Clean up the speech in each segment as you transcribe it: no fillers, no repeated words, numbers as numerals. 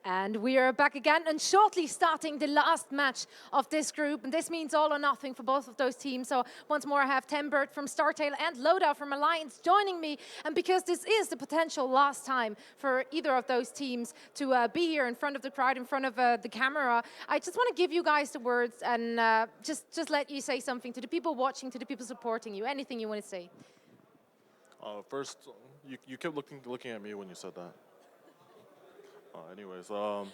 And we are back again and shortly starting the last match of this group. And this means all or nothing for both of those teams. So once more I have Tembert from StarTale and Loda from Alliance joining me. And because this is the potential last time for either of those teams to be here in front of the crowd, in front of the camera, I just want to give you guys the words and just let you say something to the people watching, to the people supporting you, anything you want to say. First, you kept looking at me when you said that. Anyways, well,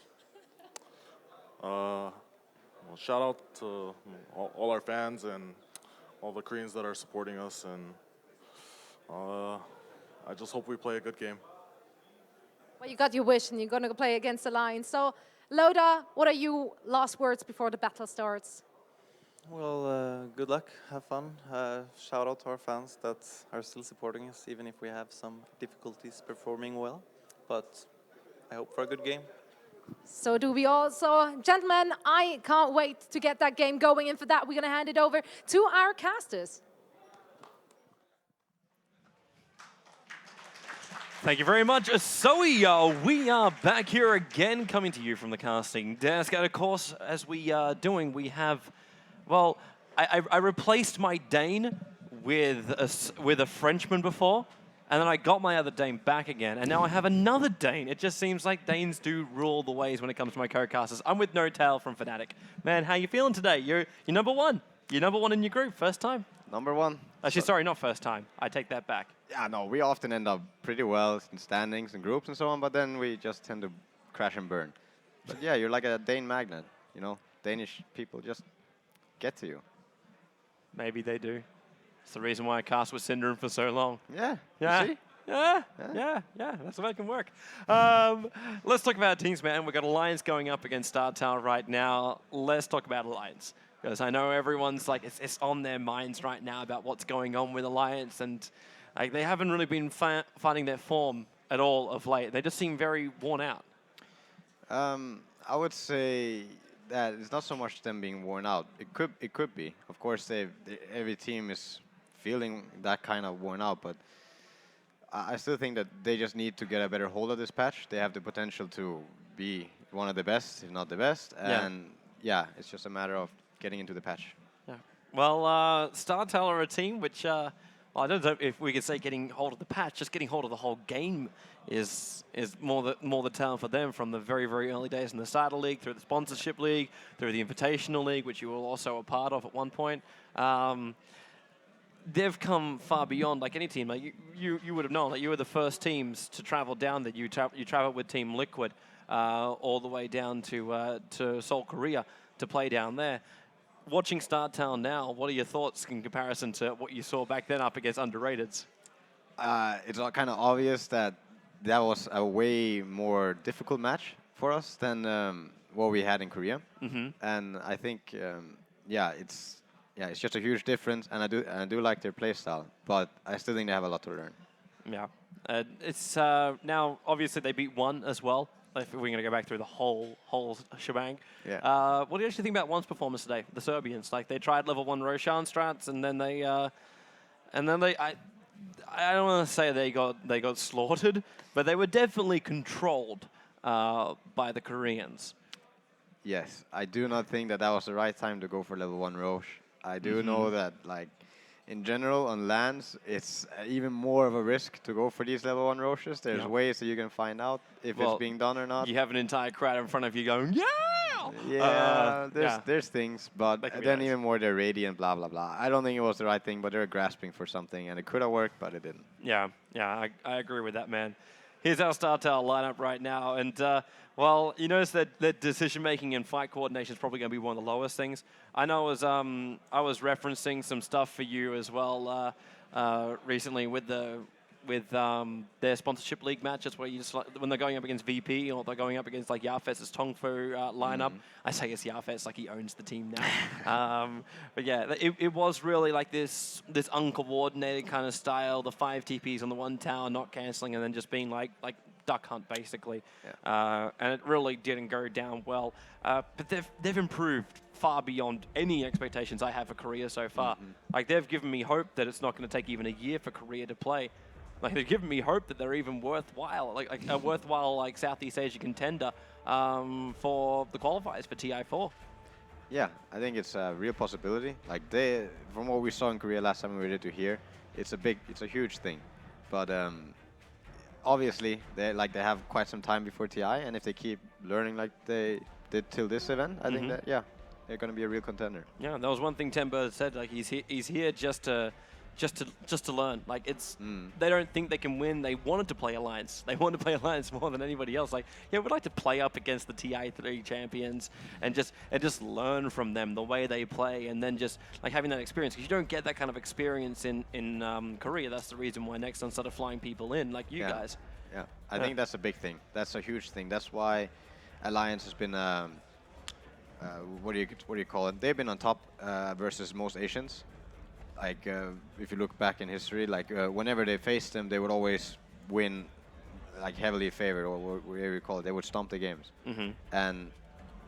shout out to all our fans and all the Koreans that are supporting us, and I just hope we play a good game. Well, you got your wish, and you're going to play against the Lions. So, Loda, what are your last words before the battle starts? Well, good luck, have fun. Shout out to our fans that are still supporting us, even if we have some difficulties performing well. But I hope for a good game. So do we all. So, gentlemen, I can't wait to get that game going. And for that, we're going to hand it over to our casters. Thank you very much, Zoe. We are back here again, coming to you from the casting desk. And of course, as we are doing, we have, well, I replaced my Dane with a Frenchman before, and then I got my other Dane back again, and now I have another Dane. It just seems like Danes do rule the ways when it comes to my co-casters. I'm with No Tail from Fnatic. Man, how you feeling today? You're number one. You're number one in your group, first time. Number one. Actually, sorry, not first time. I take that back. Yeah, no, we often end up pretty well in standings and groups and so on, but then we just tend to crash and burn. But yeah, you're like a Dane magnet, you know? Danish people just get to you. Maybe they do. It's the reason why I cast with Syndrome for so long. Yeah, Yeah. you see? Yeah, that's what can work. Let's talk about teams, man. We've got Alliance going up against StarTale right now. Let's talk about Alliance. Because I know everyone's like, it's on their minds right now about what's going on with Alliance, and like they haven't really been finding their form at all of late. They just seem very worn out. I would say that it's not so much them being worn out. It could be. Of course, every team is feeling that kind of worn out, but I still think that they just need to get a better hold of this patch. They have the potential to be one of the best, if not the best, and yeah it's just a matter of getting into the patch. Yeah. Well, StarTale are a team which, well, I don't know if we could say getting hold of the patch, just getting hold of the whole game is more the talent for them from the very, very early days in the StarTale League, through the Sponsorship League, through the Invitational League, which you were also a part of at one point. They've come far beyond like any team. Like you would have known that you were the first teams to travel down that you traveled with Team Liquid all the way down to Seoul, Korea to play down there. Watching StarTale now, what are your thoughts in comparison to what you saw back then up against Underrateds? It's kind of obvious that was a way more difficult match for us than what we had in Korea. And I think, it's just a huge difference, and I do like their playstyle, but I still think they have a lot to learn. Yeah, it's now obviously they beat One as well. If we're going to go back through the whole shebang. Yeah. What do you actually think about One's performance today? The Serbians, like they tried level 1 Roshan strats, and then they I don't want to say they got slaughtered, but they were definitely controlled by the Koreans. Yes, I do not think that was the right time to go for level 1 Roche. I do know that, like, in general, on lands, it's even more of a risk to go for these level 1 Roches. There's ways that you can find out if it's being done or not. You have an entire crowd in front of you going, yeah! Yeah, there's things, but then even more they're Radiant, blah, blah, blah. I don't think it was the right thing, but they're grasping for something, and it could have worked, but it didn't. Yeah, I agree with that, man. Here's our StarTale lineup right now, and well, you notice that decision-making and fight coordination is probably going to be one of the lowest things. I know I was referencing some stuff for you as well recently with their sponsorship league matches, where you just when they're going up against VP or they're going up against like Yafes's Tongfu lineup. I say it's Yafes, like he owns the team now. But yeah, it was really like this uncoordinated kind of style. The 5 TPs on the one tower, not canceling, and then just being like duck hunt basically. Yeah. And it really didn't go down well. But they've improved far beyond any expectations I have for Korea so far. Like they've given me hope that it's not going to take even a year for Korea to play. Like they've given me hope that they're even worthwhile, like a worthwhile like Southeast Asia contender for the qualifiers for TI4. Yeah, I think it's a real possibility. Like from what we saw in Korea last time we were to here, it's a huge thing. But obviously, they have quite some time before TI, and if they keep learning like they did till this event, I think that they're going to be a real contender. Yeah, that was one thing Tembo said. Like he's here just to learn. Like they don't think they can win. They wanted to play Alliance. They want to play Alliance more than anybody else. Like, yeah, we'd like to play up against the TI3 champions and just learn from them the way they play, and then just like having that experience, because you don't get that kind of experience in Korea. That's the reason why Nexon started flying people in, like you guys. Yeah, I think that's a big thing. That's a huge thing. That's why Alliance has been what do you call it? They've been on top versus most Asians. Like, if you look back in history, like, whenever they faced them, they would always win, like, heavily favored, or whatever you call it. They would stomp the games. And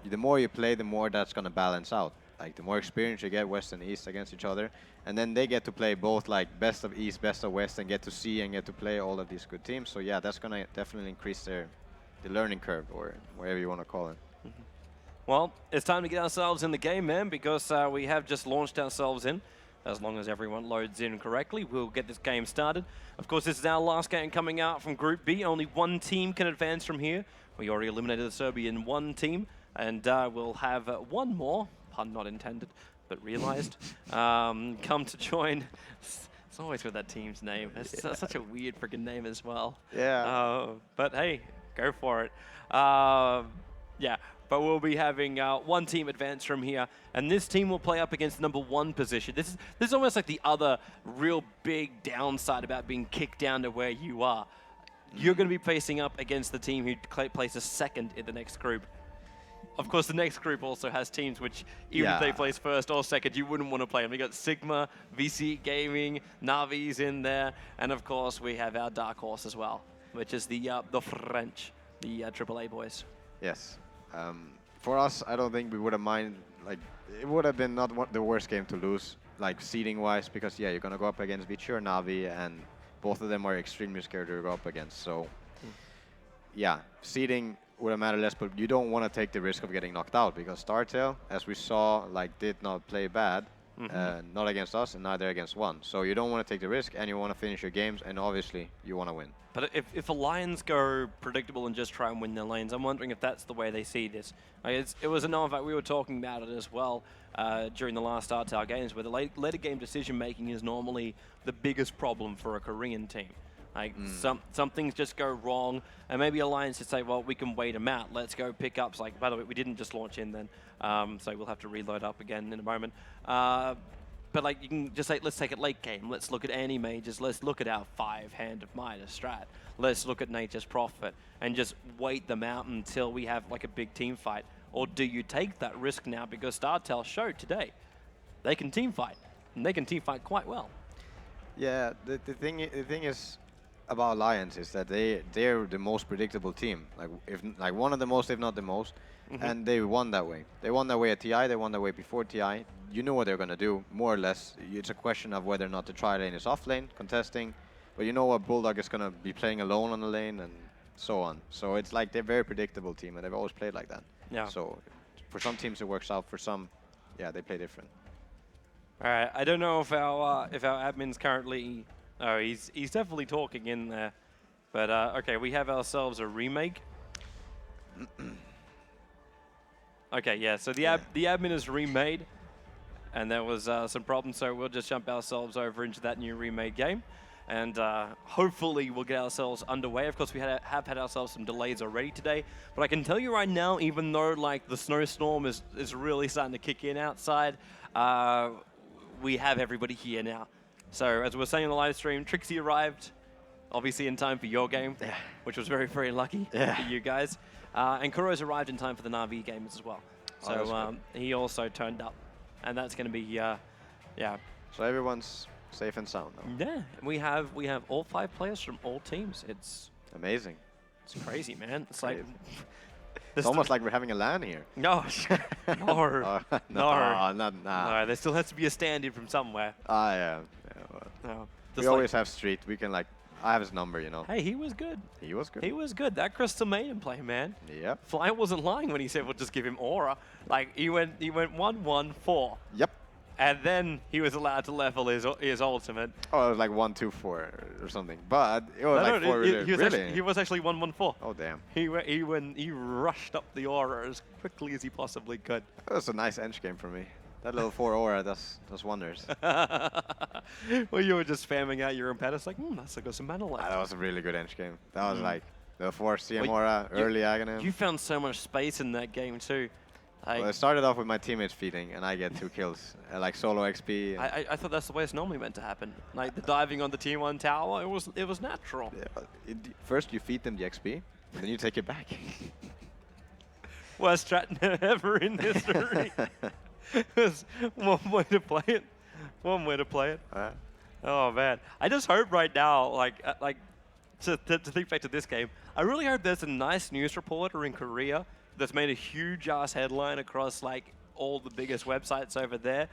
the more you play, the more that's going to balance out. Like, the more experience you get, West and East against each other. And then they get to play both, like, best of East, best of West, and get to see and get to play all of these good teams. So, yeah, that's going to definitely increase the learning curve, or whatever you want to call it. Well, it's time to get ourselves in the game, man, because we have just launched ourselves in. As long as everyone loads in correctly, we'll get this game started. Of course, this is our last game coming out from Group B. Only one team can advance from here. We already eliminated the Serbian one team, and we'll have one more, pun not intended, but realized, come to join. It's always with that team's name. It's such a weird freaking name as well. Yeah. But hey, go for it. Yeah. But we'll be having one team advance from here, and this team will play up against the #1 position. This is almost like the other real big downside about being kicked down to where you are. You're going to be facing up against the team who places second in the next group. Of course, the next group also has teams which, even if they place first or second, you wouldn't want to play them. We got Sigma, VC Gaming, Navi's in there, and of course we have our dark horse as well, which is the French, the AAA boys. Yes. For us, I don't think we would have minded. Like, it would have been not the worst game to lose, like seeding-wise, because yeah, you're gonna go up against Vici or Navi, and both of them are extremely scared to go up against. So, yeah, seeding would have mattered less, but you don't want to take the risk of getting knocked out, because StarTale, as we saw, like did not play bad, not against us and neither against one. So you don't want to take the risk, and you want to finish your games, and obviously you want to win. But if Alliance go predictable and just try and win their lanes, I'm wondering if that's the way they see this. Like it was another fact, we were talking about it as well during the last StarTale games, where the later game decision-making is normally the biggest problem for a Korean team. Like, some things just go wrong, and maybe Alliance would say, well, we can wait them out. Let's go pick ups. Like, by the way, we didn't just launch in then, so we'll have to reload up again in a moment. But like, you can just say, let's take it late game. Let's look at Anti-Mages. Let's look at our 5-Hand of Midas strat. Let's look at Nature's Prophet and just wait them out until we have like a big team fight. Or do you take that risk now, because StarTale showed today they can team fight, and they can team fight quite well. Yeah, the thing is about Alliance is that they're the most predictable team. Like one of the most, if not the most, and they won that way. They won that way at TI. They won that way before TI. You know what they're gonna do, more or less. It's a question of whether or not the try lane is off lane, contesting, but you know what Bulldog is gonna be playing alone on the lane and so on. So it's like they're a very predictable team, and they've always played like that. Yeah. So for some teams it works out. For some, yeah, they play different. All right. I don't know if our admin's currently. Oh, he's definitely talking in there. But okay, we have ourselves a remake. Okay, yeah. So the admin is remade, and there was some problems. So we'll just jump ourselves over into that new remade game, and hopefully we'll get ourselves underway. Of course, we have had ourselves some delays already today, but I can tell you right now, even though like the snowstorm is really starting to kick in outside, we have everybody here now. So as we were saying in the live stream, Trixie arrived, obviously in time for your game, which was very, very lucky for you guys. And Kuro's arrived in time for the Na'Vi games as well. So he also turned up, and that's going to be, yeah. So everyone's safe and sound now. Yeah, we have all 5 players from all teams. It's amazing. It's crazy, man. It's crazy. like it's almost like we're having a LAN here. No, no. No, there still has to be a stand-in from somewhere. Yeah. No. We always have street. We can like I have his number, you know. Hey, he was good. He was good. He was good. That crystal made him play, man. Yep. Fly wasn't lying when he said we'll just give him aura. Like he went 1-1-4. Yep. And then he was allowed to level his ultimate. Oh, it was like 1-2-4 or something. But it was like 4 really. He was actually 1-1-4. Oh, damn. He rushed up the aura as quickly as he possibly could. That was a nice edge game for me. That little 4 aura does wonders. Well, you were just spamming out your impetus like, that's got some mana left. That was a really good edge game. That was like the 4 CM Well, aura, early Aghanim. You found so much space in that game too. Well, it started off with my teammates feeding, and I get 2 kills. Like solo XP. I thought that's the way it's normally meant to happen. Like the diving on the Tier 1 tower, it was natural. Yeah, but first you feed them the XP, and then you take it back. Worst strat ever in history. There's one way to play it. One way to play it. Oh man, I just hope right now, to think back to this game, I really hope there's a nice news reporter in Korea that's made a huge ass headline across like all the biggest websites over there,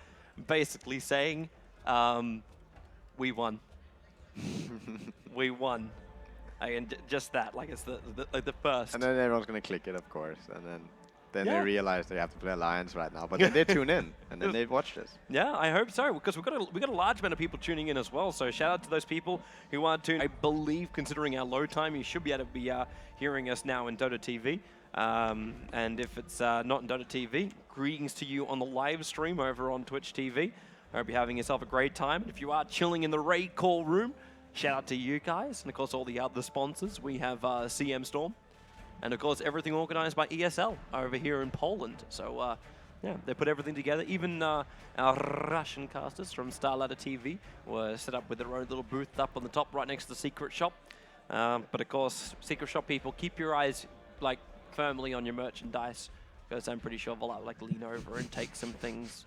basically saying, we won. We won. And just that, like it's the first. And then everyone's gonna click it, of course, and then they Yeah. realize they have to play Alliance right now. But then they tune in, and then they watch this. Yeah, I hope so, because we got a large amount of people tuning in as well. So shout out to those people who are tuning. I believe, considering our load time, you should be able to be hearing us now in Dota TV. And if it's not in Dota TV, greetings to you on the live stream over on Twitch TV. I hope you're having yourself a great time. And if you are chilling in the RaidCall room, shout out to you guys, and of course all the other sponsors. We have CM Storm. And of course, everything organized by ESL over here in Poland. So, yeah, they put everything together. Even our Russian casters from StarTale TV were set up with their own little booth up on the top right next to the secret shop. But of course, secret shop people, keep your eyes like firmly on your merchandise, because I'm pretty sure they'll like lean over and take some things.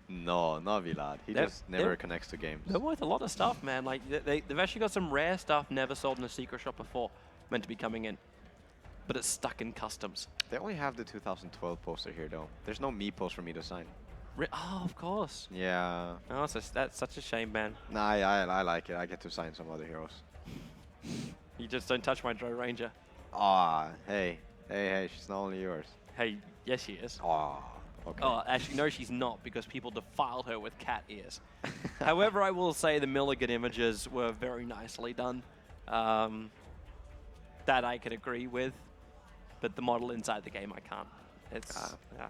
No, not Vilad. He just never connects to games. They're worth a lot of stuff, man. Like they've actually got some rare stuff never sold in a secret shop before, meant to be coming in. But it's stuck in customs. They only have the 2012 poster here, though. There's no me post for me to sign. Oh, of course. Yeah. Oh, that's such a shame, man. Nah, I like it. I get to sign some other heroes. You just don't touch my Drow Ranger. Ah, hey, she's not only yours. Hey, yes, she is. Ah, okay. Oh, actually, no, she's not, because people defiled her with cat ears. However, I will say the Milligan images were very nicely done. That I could agree with. But the model inside the game, I can't. It's yeah.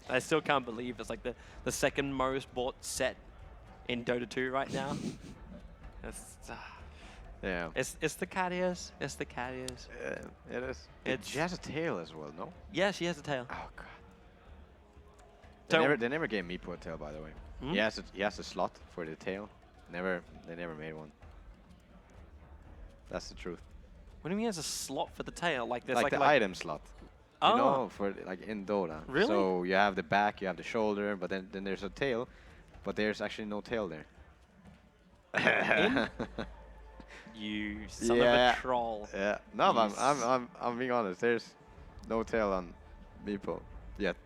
I still can't believe it's like the second most bought set in Dota 2 right now. Yeah. It's the cat ears. It's the cat ears. It is. She has a tail as well, no? Yeah, she has a tail. Oh god. Don't- They never gave Meepo a tail, by the way. Hmm? He has a slot for the tail. They never made one. That's the truth. What do you mean has a slot for the tail? Like there's Like the item slot. Oh. You know, for like in Dota. Really? So you have the back, you have the shoulder, but then there's a tail, but there's actually no tail there. You son of Yeah. a troll. Yeah. No, but You I'm being honest. There's no tail on Meepo yet.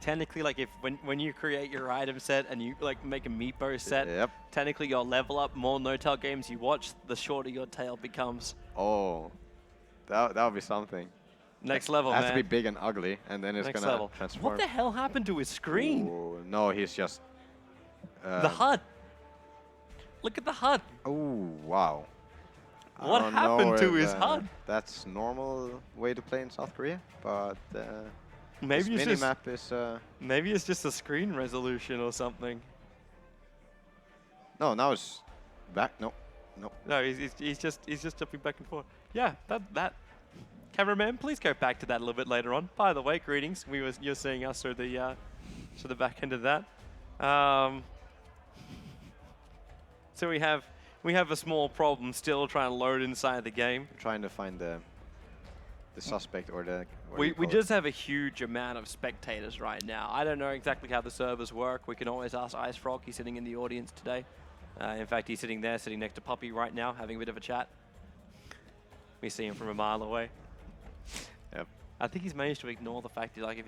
Technically, like if when you create your item set and you like make a Meepo set, Yep. technically your level up, more no-tail games you watch, the shorter your tail becomes. Oh, that would be something. Next level, It has man. to be big and ugly, and then it's Next gonna level. transform. What the hell happened to his screen? Ooh, no, he's just. The HUD. Look at the HUD. Oh wow. I What don't happened know to if, his HUD? That's normal way to play in South Korea, but Maybe this it's just minimap is. maybe it's just a screen resolution or something. No, now it's back. No. No, he's just jumping back and forth. Yeah, that. Cameraman, please go back to that a little bit later on. By the way, greetings. You're seeing us through the back end of that. So we have a small problem still trying to load inside the game. Trying to find the suspect or the. what do you We call it? just have a huge amount of spectators right now. I don't know exactly how the servers work. We can always ask Ice Frog. He's sitting in the audience today. In fact, he's sitting there, sitting next to Puppy right now, having a bit of a chat. We see him from a mile away. Yep. I think he's managed to ignore the fact he like of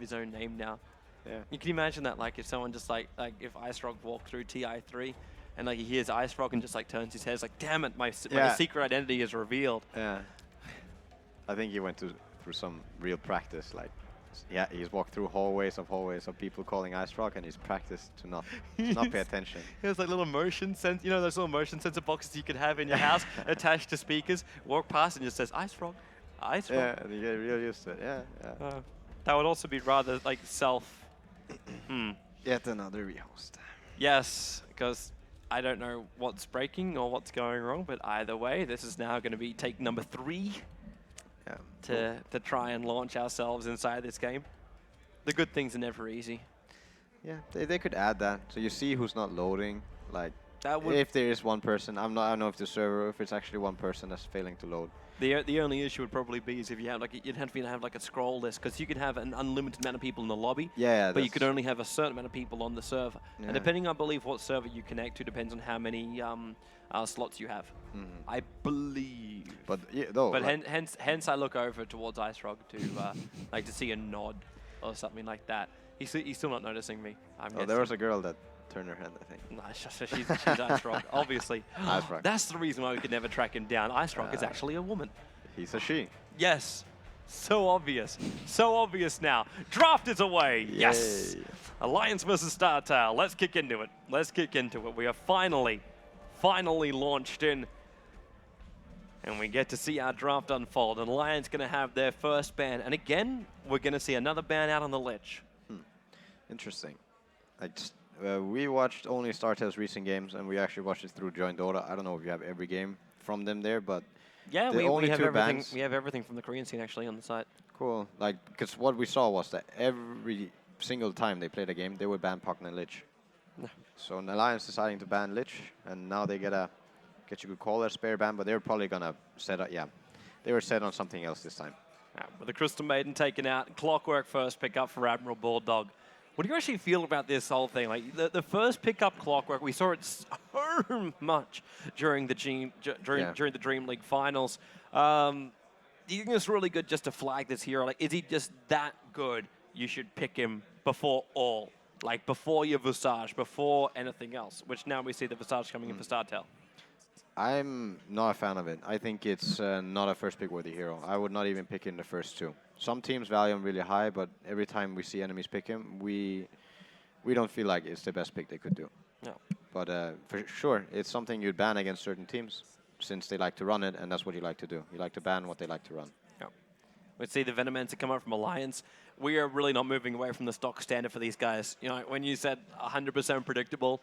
his own name now. Yeah. You can imagine that, like, if someone just like if Ice Rock walked through TI3 and like he hears Ice Rock and just like turns his head, it's like, damn it, my Yeah. secret identity is revealed. Yeah. I think he went through some real practice. Like, yeah, he's walked through hallways of people calling Ice Rock, and he's practiced to not pay attention. He has like little motion sense, you know, those little motion sensor boxes you could have in your house attached to speakers. Walk past and just says Ice Rock, Ice Rock. Yeah, and you get real used to it. Yeah, yeah. That would also be rather like self. Yet another rehost. Yes, because I don't know what's breaking or what's going wrong, but either way, this is now going to be take number 3 Yeah. to try and launch ourselves inside this game. The good things are never easy. Yeah, they could add that. So you see who's not loading. Like, That would if there is one person, I don't know if the server, if it's actually one person that's failing to load. the only issue would probably be is if you have like you'd have to have like a scroll list, because you could have an unlimited amount of people in the lobby. Yeah, But you could only have a certain amount of people on the server. Yeah. And depending, I believe, what server you connect to depends on how many slots you have. I believe. But yeah, though. But like, hence I look over towards Ice Rock to like to see a nod or something like that. He's still not noticing me. there was a girl that turned her head, I think. Nah, she's Ice Rock, obviously. Ice Rock. That's the reason why we could never track him down. Ice Rock is actually a woman. He's a she. Yes. So obvious. So obvious now. Draft is away. Yes. Yay. Alliance versus StarTale. Let's kick into it. Let's kick into it. We are finally launched in. And we get to see our draft unfold. And Alliance going to have their first ban. And again, we're going to see another ban out on the Lich. Interesting. We watched only StarTale's recent games, and we actually watched it through Join Dota. I don't know if you have every game from them there, but Yeah, the we only have two everything. bans. We have everything from the Korean scene actually on the site. Cool. Like, because what we saw was that every single time they played a game, they would ban Puckn and Lich. So an Alliance deciding to ban Lich, and now they get you could call it a spare ban, but they're probably gonna set up. Yeah, they were set on something else this time. With the Crystal Maiden taken out, Clockwork first pick up for Admiral Bulldog. What do you actually feel about this whole thing? Like the first pickup Clockwork, we saw it so much during the during the Dream League finals. Do you think it's really good just to flag this hero? Like, is he just that good? You should pick him before all, like before your Visage, before anything else. Which now we see the Visage coming in for StarTale. I'm not a fan of it. I think it's not a first pick worthy hero. I would not even pick in the first 2. Some teams value him really high, but every time we see enemies pick him, we don't feel like it's the best pick they could do. No. But for sure, it's something you'd ban against certain teams, since they like to run it, and that's what you like to do. You like to ban what they like to run. Yeah. We see the Venomancer come up from Alliance. We are really not moving away from the stock standard for these guys. You know, when you said 100% predictable,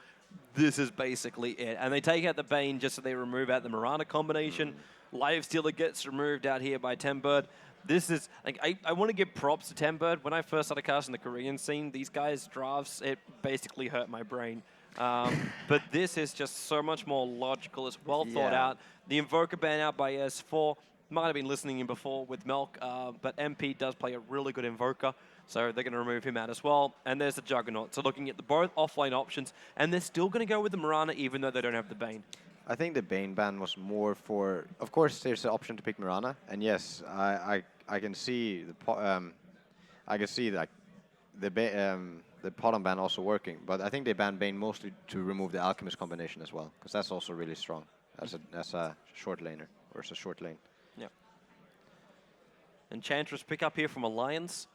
this is basically it. And they take out the Bane just so they remove out the Mirana combination. Live Stealer gets removed out here by Tembird. This is, like, I want to give props to Tembird. When I first started casting the Korean scene, these guys' drafts, it basically hurt my brain. But this is just so much more logical. It's well thought out. The Invoker ban out by S4. Might have been listening in before with Melk, but MP does play a really good Invoker, so they're going to remove him out as well. And there's the Juggernaut. So looking at the both offlane options, and they're still going to go with the Mirana even though they don't have the Bane. I think the Bane ban was more for. Of course, there's the option to pick Mirana, and yes, I can see like the Potom ban also working, but I think they banned Bane mostly to remove the Alchemist combination as well, because that's also really strong as a short laner or as a short lane. Yeah. Enchantress pick up here from Alliance.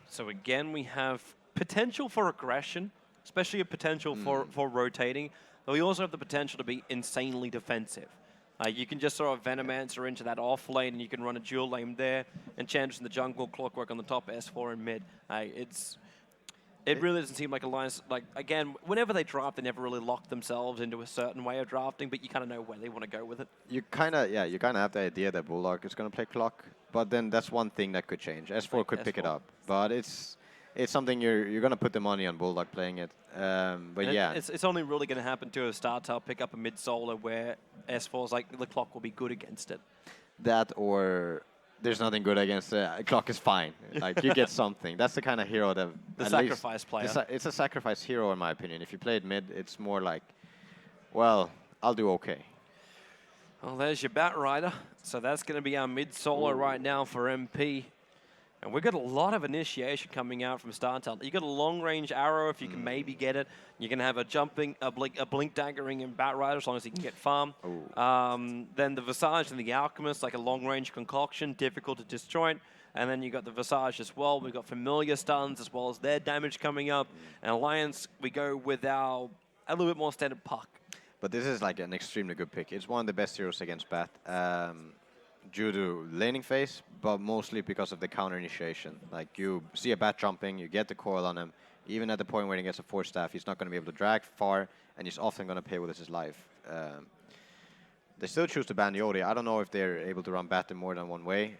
So again, we have potential for aggression, especially a potential for rotating. But we also have the potential to be insanely defensive. You can just throw a Venomancer into that off lane, and you can run a dual lane there. Enchantress in the jungle, Clockwork on the top, S4 in mid. It really doesn't seem like Alliance, like, again, whenever they draft, they never really lock themselves into a certain way of drafting, but you kind of know where they want to go with it. You kind of have the idea that Bulldog is going to play clock, but then that's one thing that could change. S4 could pick it up, but it's something you're going to put the money on Bulldog playing it. But yeah. It's only really going to happen to a StarTale pick up a mid-solar where S4's like, the clock will be good against it. That or there's nothing good against it. Clock is fine. Like, you get something. That's the kind of hero that... The sacrifice player. It's a sacrifice hero, in my opinion. If you play it mid, it's more like, well, I'll do okay. Well, there's your Bat Rider. So that's going to be our mid-solar right now for MP. And we've got a lot of initiation coming out from StarTale. You got a long-range arrow if you can maybe get it. You can have a blink daggering in Batrider as long as you can get farm. Then the Visage and the Alchemist, like a long-range concoction, difficult to disjoint. And then you got the Visage as well. We've got familiar stuns as well as their damage coming up. And Alliance, we go with a little bit more standard puck. But this is like an extremely good pick. It's one of the best heroes against Bat. Due to laning phase, but mostly because of the counter initiation. Like you see a Bat jumping, you get the coil on him. Even at the point where he gets a force staff, he's not going to be able to drag far, and he's often going to pay with his life. They still choose to ban the Odi. I don't know if they're able to run Bat in more than one way.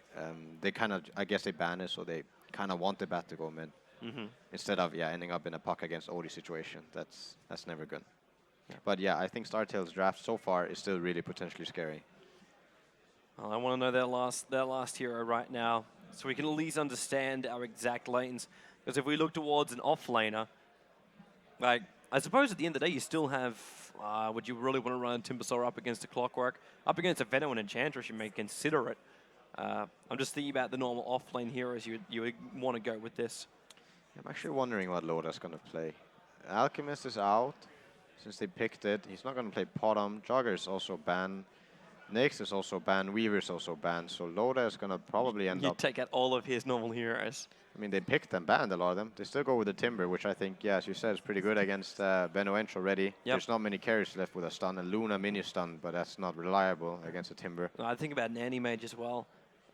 They kind of, I guess they ban it, so they kind of want the Bat to go mid. Instead of ending up in a puck against Odi situation. That's never good. Yeah. But yeah, I think StarTale's draft so far is still really potentially scary. Well, I want to know their last hero right now, so we can at least understand our exact lanes. Because if we look towards an off-laner, like, I suppose at the end of the day, you still have, would you really want to run Timbersaw up against a Clockwork? Up against a Venom and Enchantress, you may consider it. I'm just thinking about the normal off-lane heroes you would want to go with this. I'm actually wondering what Loda's going to play. Alchemist is out, since they picked it. He's not going to play Potom. Jogger is also banned. Nyx is also banned, Weaver is also banned, so Loda is going to probably end up... You take out all of his normal heroes. I mean, they picked and banned a lot of them. They still go with the Timber, which I think, yeah, as you said, is pretty good against Benoench already. There's not many carries left with a stun, and Luna mini stun, but that's not reliable against a Timber. I think about an Anti-Mage as well.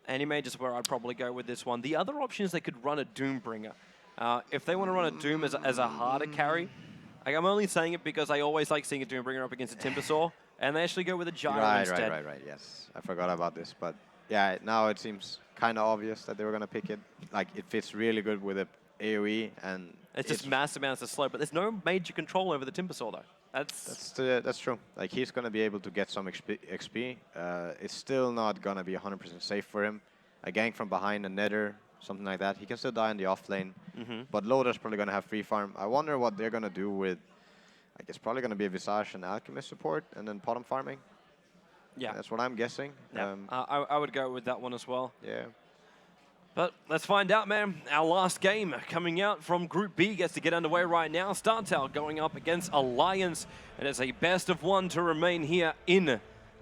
Anti-Mage is where I'd probably go with this one. The other option is they could run a Doombringer. If they want to run a Doom as a harder carry, like, I'm only saying it because I always like seeing a Doombringer up against a Timbersaw. And they actually go with a Gyro instead. Right, yes. I forgot about this, but yeah, now it seems kind of obvious that they were going to pick it. Like, it fits really good with the AoE, and... It's just massive amounts of slow, but there's no major control over the Timbersaw, though. That's true. Like, he's going to be able to get some XP. It's still not going to be 100% safe for him. A gank from behind, a nether, something like that. He can still die in the off lane, but Loda's probably going to have free farm. I wonder what they're going to do with... Like, it's probably going to be a Visage and Alchemist support, and then Potom farming. Yeah. That's what I'm guessing. Yeah. I would go with that one as well. Yeah. But let's find out, man. Our last game coming out from Group B gets to get underway right now. StarTale going up against Alliance. And it's a best of one to remain here in the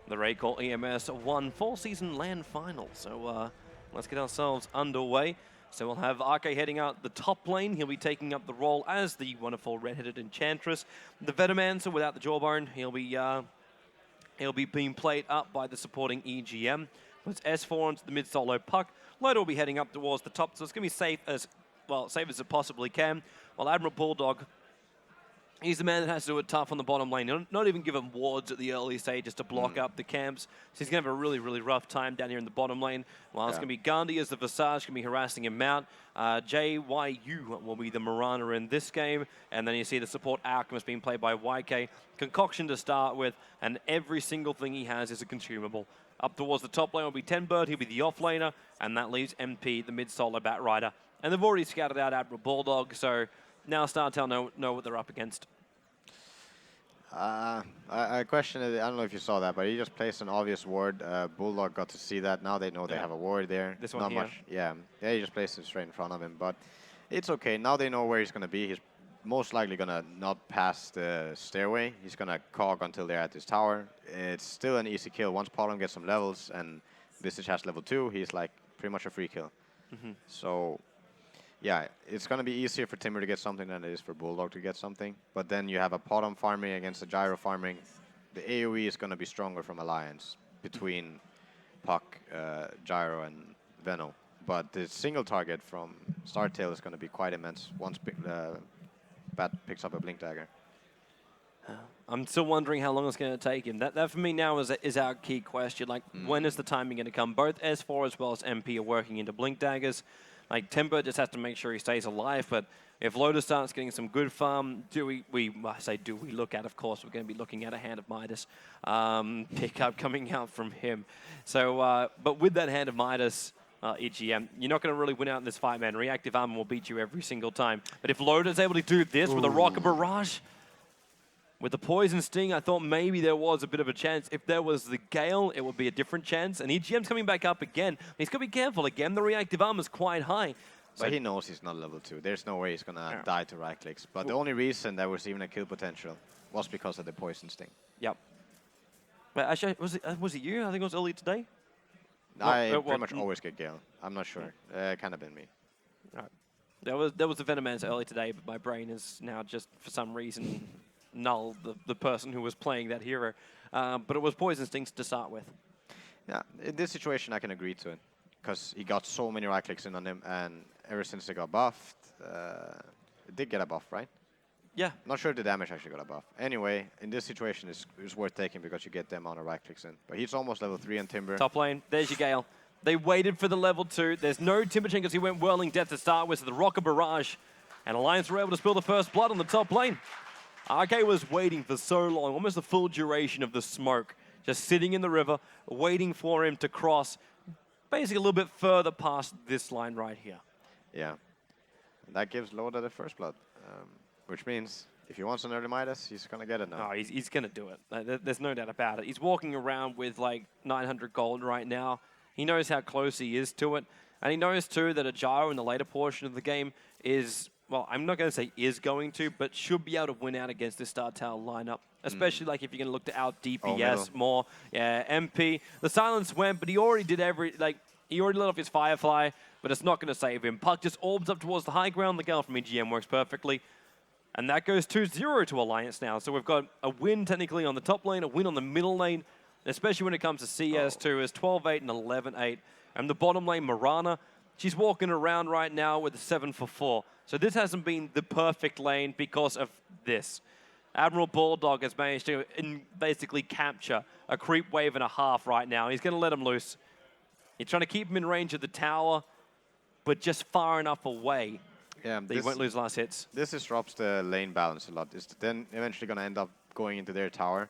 RaidCall EMS 1 4-season LAN final. So let's get ourselves underway. So we'll have RK heading out the top lane. He'll be taking up the role as the wonderful red-headed Enchantress. The Venomancer without the Jawbone, he'll be being played up by the supporting EGM. Puts S4 onto the mid-solo puck. Loda will be heading up towards the top, so it's going to be safe as it possibly can. While Admiral Bulldog, he's the man that has to do it tough on the bottom lane. He'll not even give him wards at the early stages to block up the camps. So he's going to have a really, really rough time down here in the bottom lane. While it's going to be Gandhi as the Visage, going to be harassing him out. JYU will be the Marana in this game. And then you see the support Alchemist being played by YK. Concoction to start with, and every single thing he has is a consumable. Up towards the top lane will be Tenbird, he'll be the off-laner, and that leaves MP, the mid-solo Batrider. And they've already scouted out Admiral Bulldog, so now StarTale know what they're up against. I question it. I don't know if you saw that, but he just placed an obvious ward. Bulldog got to see that. Now they know they have a ward there. This one Not here. much. Yeah, he just placed it straight in front of him. But it's okay. Now they know where he's going to be. He's most likely going to not pass the stairway. He's going to cog until they're at this tower. It's still an easy kill. Once Potom gets some levels and Visage has level 2, he's like pretty much a free kill. So... yeah, it's going to be easier for Timber to get something than it is for Bulldog to get something. But then you have a Potom farming against a Gyro farming. The AoE is going to be stronger from Alliance between Puck, Gyro, and Veno. But the single target from StarTale is going to be quite immense once Bat picks up a Blink Dagger. I'm still wondering how long it's going to take him. That for me now is our key question. Like, when is the timing going to come? Both S4 as well as MP are working into Blink Daggers. Like, Timber just has to make sure he stays alive, but if Loda starts getting some good farm, do we look at, of course, we're going to be looking at a Hand of Midas pickup coming out from him. So, but with that Hand of Midas, EGM, you're not going to really win out in this fight, man. Reactive armor will beat you every single time. But if Loda's able to do this with a Rocket Barrage, With the Poison Sting, I thought maybe there was a bit of a chance. If there was the Gale, it would be a different chance. And EGM's coming back up again. He's got to be careful again. The reactive armor's quite high. So But he knows he's not level 2. There's no way he's going to die to right clicks. But the only reason there was even a kill potential was because of the Poison Sting. Yep. But actually, was it you? I think it was early today. I pretty much always get Gale. I'm not sure. Kind of been me. Right. There was a Venomance early today, but my brain is now just, for some reason, null the person who was playing that hero. But it was Poison Stings to start with. Yeah, in this situation I can agree to it. Because he got so many right clicks in on him, and ever since he got buffed, it did get a buff, right? Yeah. Not sure if the damage actually got a buff. Anyway, in this situation, it's worth taking because you get the amount of right clicks in. But he's almost level 3 on Timber. Top lane, there's your Gale. They waited for the level 2. There's no Timber chain because he went Whirling Death to start with, so the Rocket Barrage. And Alliance were able to spill the first blood on the top lane. RK was waiting for so long, almost the full duration of the smoke. Just sitting in the river, waiting for him to cross basically a little bit further past this line right here. Yeah. And that gives Loda the first blood. Which means if he wants an early Midas, he's going to get it now. Oh, he's going to do it. There's no doubt about it. He's walking around with like 900 gold right now. He knows how close he is to it. And he knows too that a gyro in the later portion of the game is, well, I'm not going to say is going to, but should be able to win out against this StarTale lineup. Especially like if you're going to look to out DPS more. Yeah, MP. The silence went, but he already did he already lit off his Firefly, but it's not going to save him. Puck just orbs up towards the high ground. The Gale from EGM works perfectly. And that goes 2-0 to Alliance now. So we've got a win technically on the top lane, a win on the middle lane, especially when it comes to CS2, is 12-8 and 11-8. And the bottom lane, Mirana, she's walking around right now with a 7-for-4. So this hasn't been the perfect lane because of this. Admiral Bulldog has managed to basically capture a creep wave and a half right now. He's going to let him loose. He's trying to keep him in range of the tower, but just far enough away. Yeah, he won't lose last hits. This disrupts the lane balance a lot. It's then eventually going to end up going into their tower.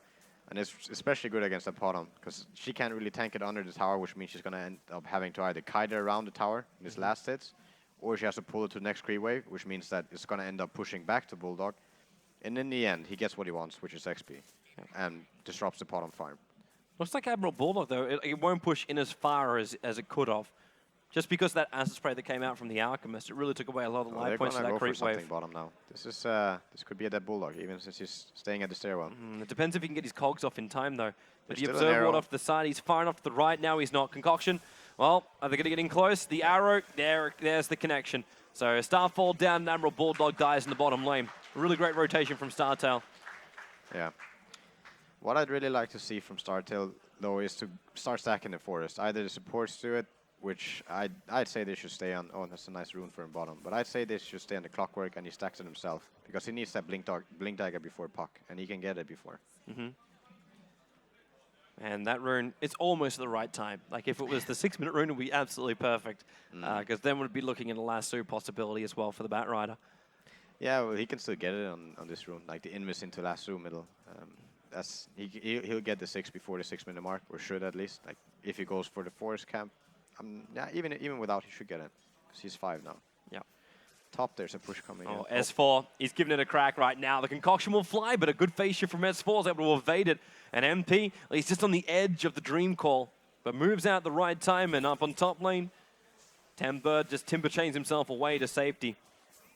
And it's especially good against the bottom, because she can't really tank it under the tower, which means she's going to end up having to either kite it around the tower in his last hits, or she has to pull it to the next creep wave, which means that it's going to end up pushing back to Bulldog. And in the end, he gets what he wants, which is XP, and disrupts the bottom farm. Looks like Admiral Bulldog, though, it won't push in as far as it could have. Just because that acid spray that came out from the Alchemist, it really took away a lot of the life points to that creep wave. Bottom now. This could be a dead Bulldog, even since he's staying at the stairwell. It depends if he can get his cogs off in time, though. But the Observer Ward off the side, he's far enough to the right now, he's not. Concoction, well, are they going to get in close? The arrow, there's the connection. So Starfall down and Admiral Bulldog dies in the bottom lane. Really great rotation from StarTale. Yeah. What I'd really like to see from StarTale, though, is to start stacking the forest. Either the supports do it, which I'd say they should stay on. Oh, that's a nice rune for him bottom. But I'd say they should stay on the clockwork, and he stacks it himself, because he needs that blink dagger before puck, and he can get it before. And that rune, it's almost the right time. Like if it was the 6-minute rune, it would be absolutely perfect, because then we'd be looking at a lasso possibility as well for the Batrider. Yeah, well, he can still get it on this rune, like the invis into lasso middle. He'll get the 6 before the 6-minute mark, or should at least. Like if he goes for the forest camp. Yeah, even without, he should get it, because he's 5 now. Yeah. Top, there's a push coming in. S4, he's giving it a crack right now. The Concoction will fly, but a good phase shift from S4 is able to evade it. And MP, he's just on the edge of the Dream Call, but moves out the right time and up on top lane. Timber just timber chains himself away to safety.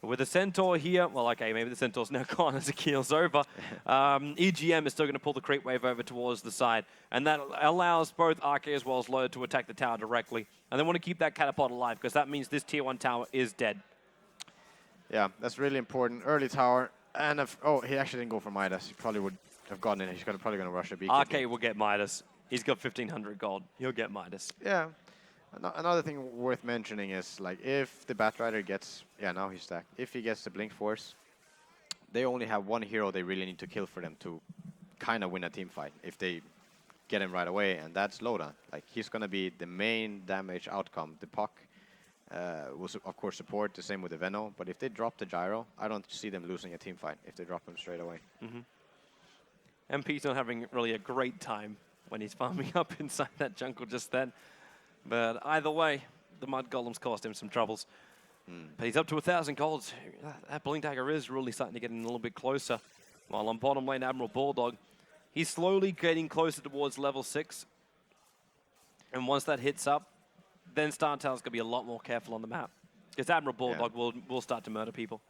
But with the Centaur here, well, okay, maybe the Centaur's now gone as it keels over. EGM is still going to pull the creep wave over towards the side. And that allows both RK as well as Load to attack the tower directly. And they want to keep that catapult alive, because that means this tier 1 tower is dead. Yeah, that's really important. Early tower. And he actually didn't go for Midas. He probably would have gotten in. He's probably going to rush a beacon. RK will get Midas. He's got 1,500 gold. He'll get Midas. Yeah. Another thing worth mentioning is, like, if the Batrider gets... Yeah, now he's stacked. If he gets the Blink Force, they only have one hero they really need to kill for them to kind of win a team fight. If they get him right away, and that's Loda. Like, he's going to be the main damage outcome. The Puck will, of course, support. The same with the Veno. But if they drop the Gyro, I don't see them losing a team fight if they drop him straight away. MP's not having really a great time when he's farming up inside that jungle just then. But either way, the Mud Golems caused him some troubles. But he's up to 1,000 golds. That Blink Dagger is really starting to get in a little bit closer. While on bottom lane, Admiral Bulldog, he's slowly getting closer towards level 6. And once that hits up, then StarTale's going to be a lot more careful on the map. Because Admiral Bulldog will start to murder people.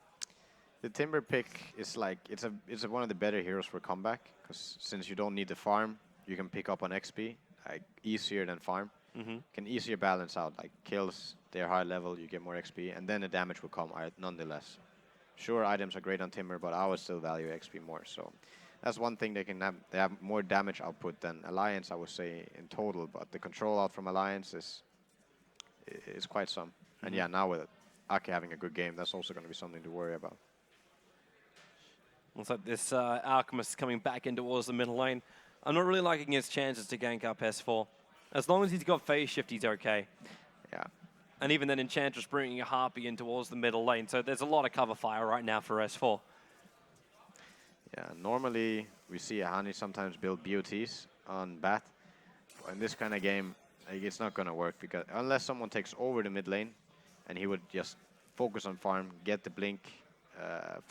The Timber pick is like, it's one of the better heroes for comeback, because since you don't need the farm, you can pick up on XP, like easier than farm. Can easier balance out, like kills, they're high level, you get more XP, and then the damage will come nonetheless. Sure, items are great on Timber, but I would still value XP more, so that's one thing they can have. They have more damage output than Alliance, I would say, in total, but the control out from Alliance is quite some. And yeah, now with Ake having a good game, that's also going to be something to worry about. Looks like this Alchemist coming back in towards the middle lane. I'm not really liking his chances to gank up S4. As long as he's got phase shift, he's okay. Yeah. And even then, Enchantress bringing a Harpy in towards the middle lane. So there's a lot of cover fire right now for S4. Yeah, normally we see Ahani sometimes build BOTs on Bat. But in this kind of game, like, it's not going to work, because unless someone takes over the mid lane and he would just focus on farm, get the Blink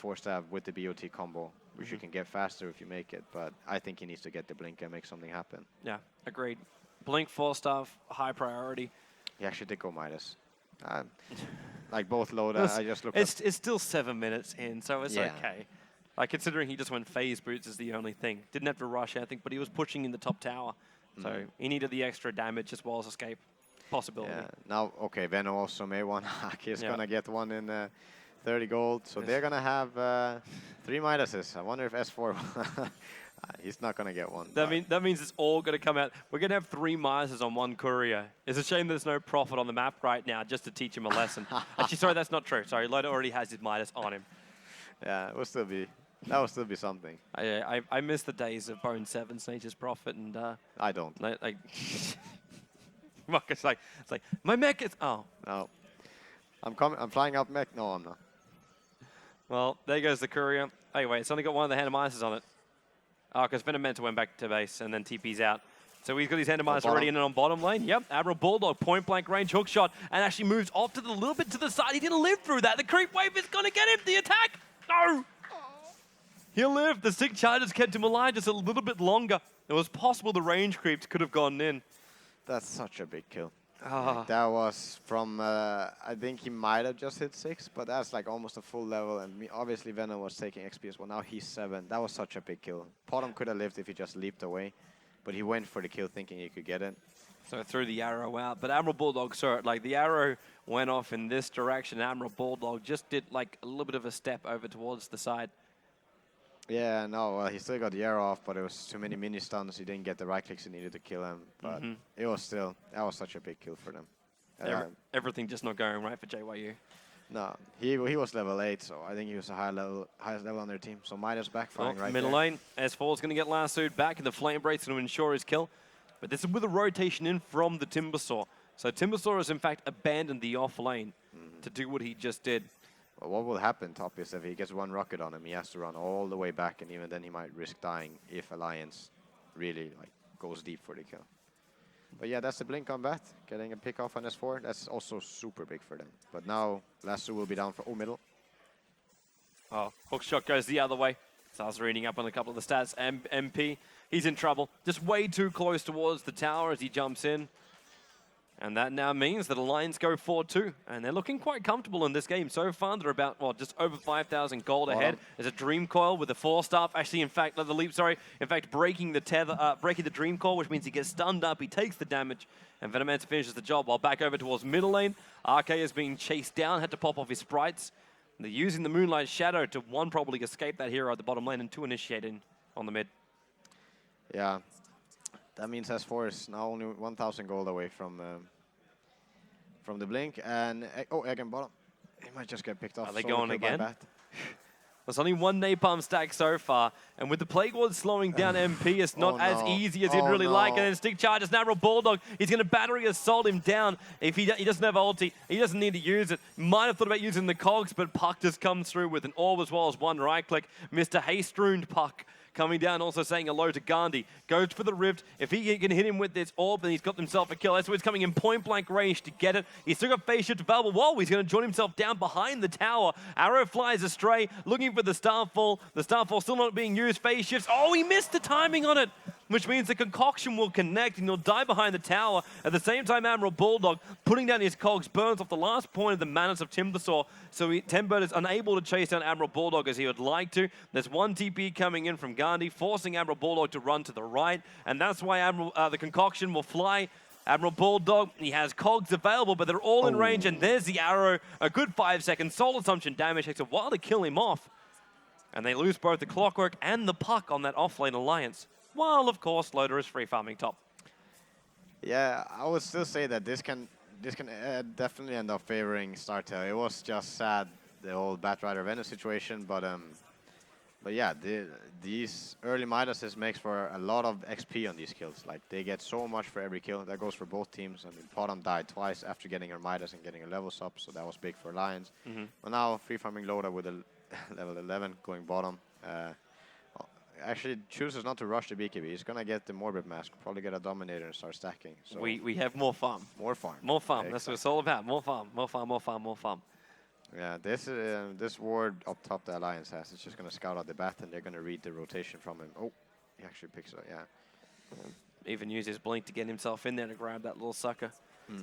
4-stab with the BOT combo, which you can get faster if you make it. But I think he needs to get the Blink and make something happen. Yeah, agreed. Blink 4-star, high priority. He actually did go Midas. Like both Loda, I just looked It's still 7 minutes in, so it's okay. Like, considering he just went phase boots is the only thing. Didn't have to rush anything, but he was pushing in the top tower. So he needed the extra damage as well as escape possibility. Yeah. Now, okay, Venom also made one. Ake is going to get one in 30 gold. So they're going to have 3 Midases. I wonder if S4... he's not going to get one. That means it's all going to come out. We're going to have 3 Midases on 1 courier. It's a shame there's no Prophet on the map right now just to teach him a lesson. Actually, sorry, that's not true. Sorry, Loda already has his Midas on him. Yeah, it will still be... That will still be something. I miss the days of Bone 7's Nature's Prophet, and I don't. Like, it's like my mech is no. I'm flying up mech. No, I'm not. Well, there goes the courier. Anyway, it's only got one of the Hand of Midas on it. Oh, because Venomenta went back to base and then TP's out. So he's got his Hand of Midas already in and on bottom lane. Yep, Admiral Bulldog, point blank range hook shot, and actually moves off to the little bit to the side. He didn't live through that. The creep wave is going to get him. The attack. No. He'll live. The sick charges kept him alive just a little bit longer. It was possible the range creeps could have gone in. That's such a big kill. Like, that was from, I think he might have just hit 6, but that's like almost a full level. And obviously Venom was taking XP as well. Now he's 7. That was such a big kill. Potom could have lived if he just leaped away, but he went for the kill thinking he could get it. So threw the arrow out. But Admiral Bulldog saw it. Like, the arrow went off in this direction. Admiral Bulldog just did like a little bit of a step over towards the side. Yeah, no, well, he still got the arrow off, but it was too many mini stuns. He didn't get the right clicks he needed to kill him. But it was still, that was such a big kill for them. Everything just not going right for JYU. No, he was level 8, so I think he was the highest level on their team. So Midas backfiring right middle there. lane, S4 is going to get lassoed back, and the Flame Break's going to ensure his kill. But this is with a rotation in from the Timbersaw. So Timbersaw has in fact abandoned the off lane to do what he just did. Well, what will happen, top, is if he gets one rocket on him, he has to run all the way back, and even then he might risk dying if Alliance really goes deep for the kill. But yeah, that's the blink on Bat, getting a pick off on S4. That's also super big for them. But now Lasso will be down for middle. Oh, hook shot goes the other way. Starts reading up on a couple of the stats. MP, he's in trouble. Just way too close towards the tower as he jumps in. And that now means that Alliance go 4-2, and they're looking quite comfortable in this game. So far, they're about, well, just over 5,000 gold ahead. There's a Dream Coil with a 4-star. Actually, in fact, breaking the tether, breaking the Dream Coil, which means he gets stunned up, he takes the damage, and Venomanta finishes the job. While back over towards middle lane, RK is being chased down, had to pop off his sprites. They're using the Moonlight Shadow to, 1, probably escape that hero at the bottom lane, and 2, initiate in on the mid. Yeah. That means S4 is now only 1,000 gold away from the blink, and egg and bottom. He might just get picked off. Are they going again? There's There's only 1 napalm stack so far, and with the Plague Ward slowing down MP, it's not as easy as he'd really like. And then stick charges, Admiral Bulldog, he's going to battery assault him down. If he doesn't have ulti, he doesn't need to use it. Might have thought about using the cogs, but Puck just comes through with an orb as well as 1 right click. Mr. Haste-runed Puck coming down, also saying hello to Gandhi. Goes for the Rift. If he can hit him with this orb, then he's got himself a kill. That's why he's coming in point-blank range to get it. He's still got phase shift available. Whoa, he's going to join himself down behind the tower. Arrow flies astray, looking for the Starfall. The Starfall still not being used. Phase shifts. Oh, he missed the timing on it, which means the concoction will connect and he'll die behind the tower. At the same time, Admiral Bulldog, putting down his cogs, burns off the last point of the Manus of Timbersaw. So Tenbird is unable to chase down Admiral Bulldog as he would like to. There's one TP coming in from Gandhi, forcing Admiral Bulldog to run to the right. And that's why the concoction will fly. Admiral Bulldog, he has cogs available, but they're all in range. And there's the arrow. A good 5 seconds. Soul Assumption damage takes a while to kill him off. And they lose both the Clockwork and the Puck on that offlane alliance. While, of course, Loader is free farming top. Yeah, I would still say that this can definitely end up favoring StarTale. It was just sad, the whole Batrider Venus situation, but yeah, these early Midases makes for a lot of XP on these kills. Like, they get so much for every kill. That goes for both teams. I mean, Potom died twice after getting her Midas and getting her levels up, so that was big for Alliance. But now, free farming Loda with a level 11 going bottom. Actually chooses not to rush the BKB. He's gonna get the Morbid Mask, probably get a Dominator and start stacking. So We have more farm. more farm. More farm. Yeah, That's what it's all about. More farm. More farm. More farm. More farm. Yeah, this ward up top the Alliance has, it's just gonna scout out the bat and they're gonna read the rotation from him. Oh, he actually picks it up, yeah. Even use his blink to get himself in there to grab that little sucker.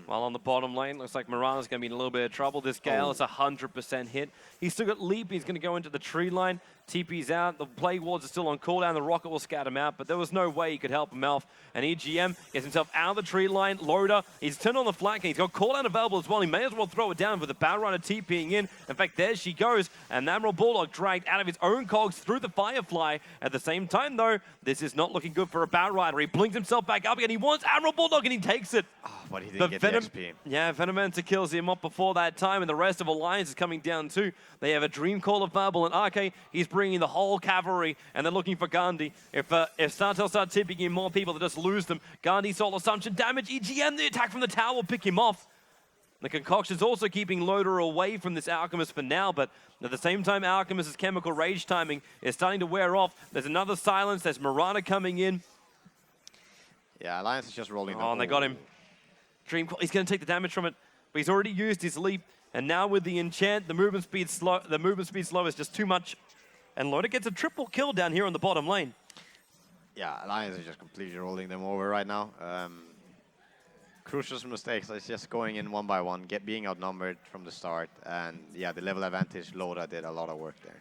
While on the bottom lane, looks like Mirana's going to be in a little bit of trouble. This Gale is 100% hit. He's still got Leap. He's going to go into the tree line. TP's out. The Plague Wards are still on cooldown. The Rocket will scat him out, but there was no way he could help him out. And EGM gets himself out of the tree line. Loader, he's turned on the flank, and he's got cooldown available as well. He may as well throw it down with the Batrider TPing in. In fact, there she goes. And Admiral Bulldog dragged out of his own cogs through the Firefly. At the same time, though, this is not looking good for a Batrider. He blinks himself back up again. He wants Admiral Bulldog, and he takes it. Oh, but he didn't get the XP. Yeah, Venomancer kills him up before that time, and the rest of Alliance is coming down too. They have a Dream Caller Verbal, and RK, he's bringing the whole cavalry, and they're looking for Gandhi. If StarTale start tipping in more people, they just lose them. Gandhi, Soul Assumption, damage, EGM, the attack from the tower will pick him off. The Concoction's also keeping Loader away from this Alchemist for now, but at the same time, Alchemist's Chemical Rage timing is starting to wear off. There's another silence, there's Mirana coming in. Yeah, Alliance is just rolling. Oh, and they got him. Dream Call, he's going to take the damage from it, but he's already used his leap, and now with the enchant, the movement speed slow is just too much, and Loader gets a triple kill down here on the bottom lane. Yeah, Alliance is just completely rolling them over right now. Crucial mistakes is just going in one by one, being outnumbered from the start, and yeah, the level advantage Loda did a lot of work there.